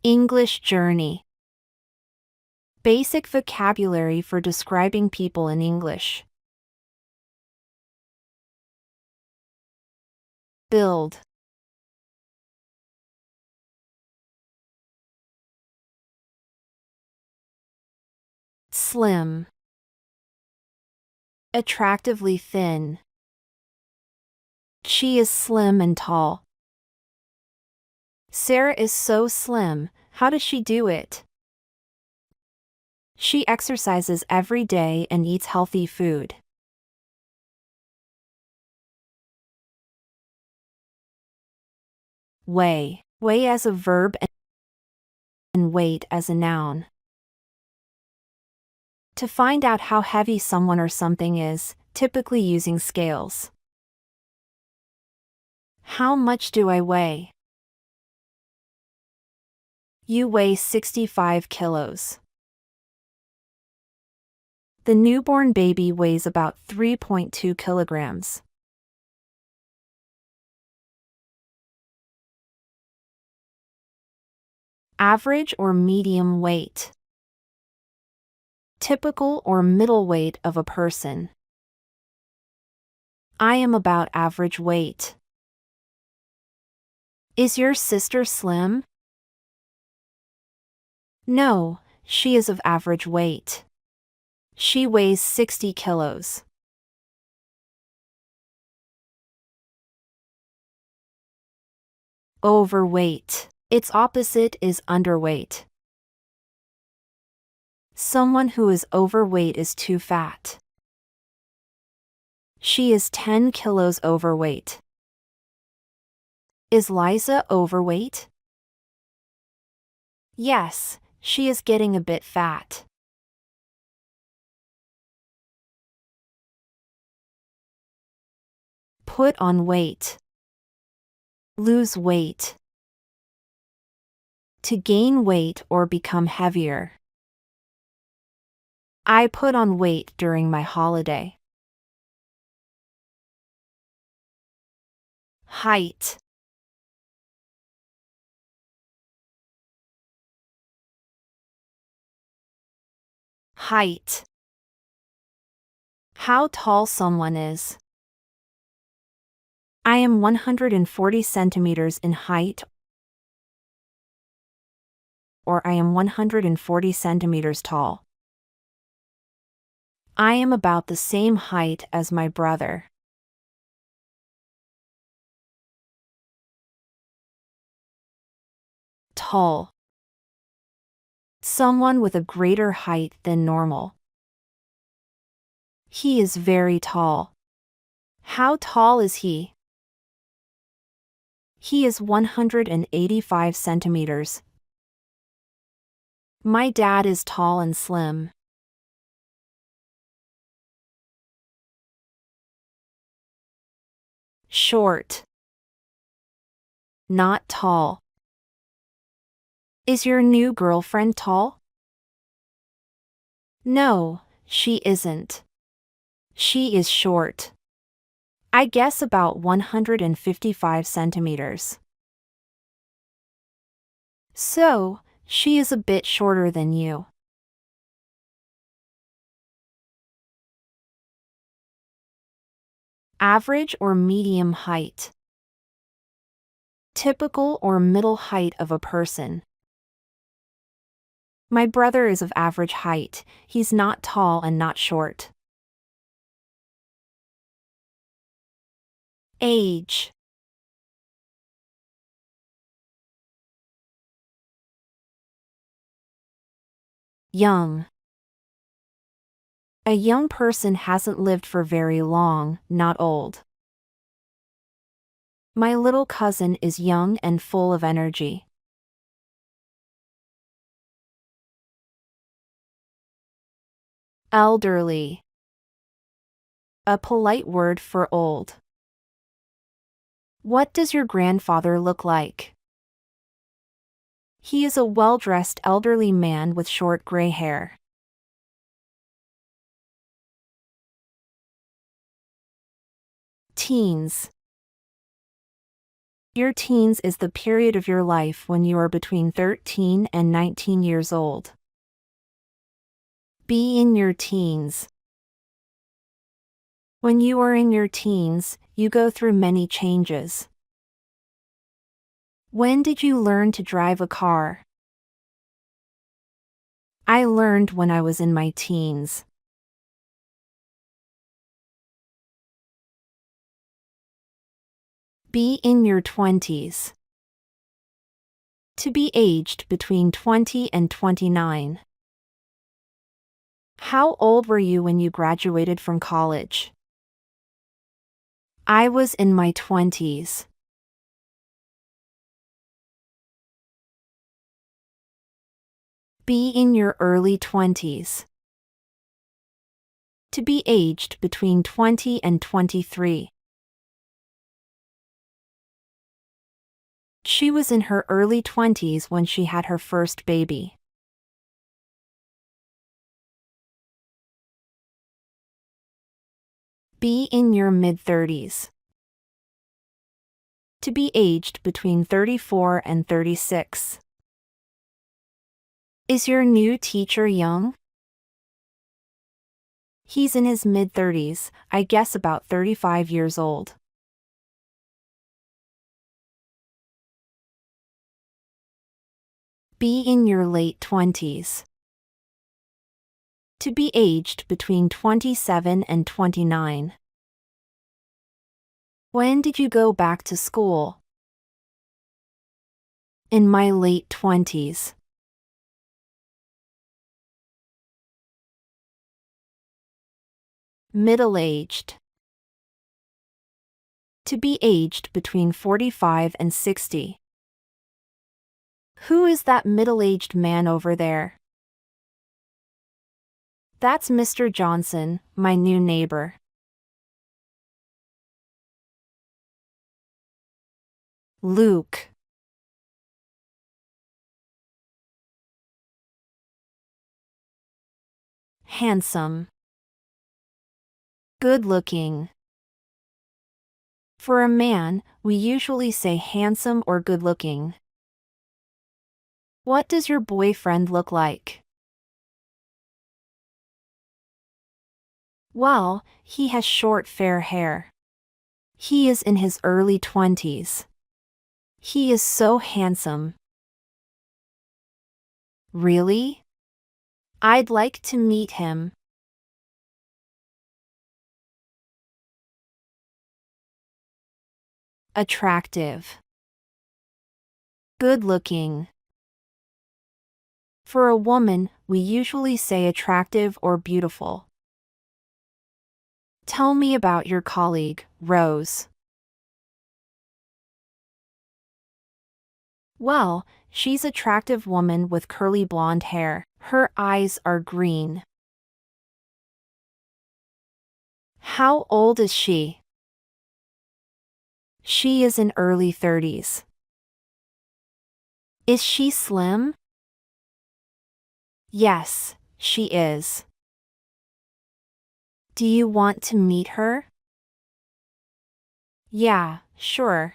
English journey. Basic vocabulary for describing people in English. Build. Slim. Attractively thin. She is slim and tall. Sarah is so slim, how does she do it? She exercises every day and eats healthy food. Weigh. Weigh as a verb and weight as a noun. To find out how heavy someone or something is, typically using scales. How much do I weigh? You weigh 65 kilos. The newborn baby weighs about 3.2 kilograms. Average or medium weight. Typical or middle weight of a person. I am about average weight. Is your sister slim? No, she is of average weight. She weighs 60 kilos. Overweight. Its opposite is underweight. Someone who is overweight is too fat. She is 10 kilos overweight. Is Liza overweight? Yes, she is getting a bit fat. Put on weight. Lose weight. To gain weight or become heavier. I put on weight during my holiday. Height. Height. How tall someone is. I am 140 centimeters in height, or I am 140 centimeters tall. I am about the same height as my brother. Tall. Someone with a greater height than normal. He is very tall. How tall is he? He is 185 centimeters. My dad is tall and slim. Short. Not tall. Is your new girlfriend tall? No, she isn't. She is short. I guess about 155 centimeters. So, she is a bit shorter than you. Average or medium height. Typical or middle height of a person. My brother is of average height. He's not tall and not short. Age. Young. A young person hasn't lived for very long, not old. My little cousin is young and full of energy. Elderly. A polite word for old. What does your grandfather look like? He is a well-dressed elderly man with short gray hair. Teens. Your teens is the period of your life when you are between 13 and 19 years old. Be in your teens. When you are in your teens, you go through many changes. When did you learn to drive a car? I learned when I was in my teens. Be in your 20s. To be aged between 20 and 29. How old were you when you graduated from college? I was in my 20s. Be in your early 20s. To be aged between 20 and 23. She was in her early 20s when she had her first baby. Be in your mid-30s. To be aged between 34 and 36. Is your new teacher young? He's in his mid-30s, I guess about 35 years old. Be in your late 20s. To be aged between 27 and 29. When did you go back to school? In my late 20s. Middle-aged. To be aged between 45 and 60. Who is that middle-aged man over there? That's Mr. Johnson, my new neighbor. Luke. Handsome. Good-looking. For a man, we usually say handsome or good-looking. What does your boyfriend look like? Well, he has short fair hair. He is in his early 20s. He is so handsome. Really? I'd like to meet him. Attractive. Good-looking. For a woman, we usually say attractive or beautiful. Tell me about your colleague, Rose. Well, she's an attractive woman with curly blonde hair. Her eyes are green. How old is she? She is in early 30s. Is she slim? Yes, she is. Do you want to meet her? Yeah, sure.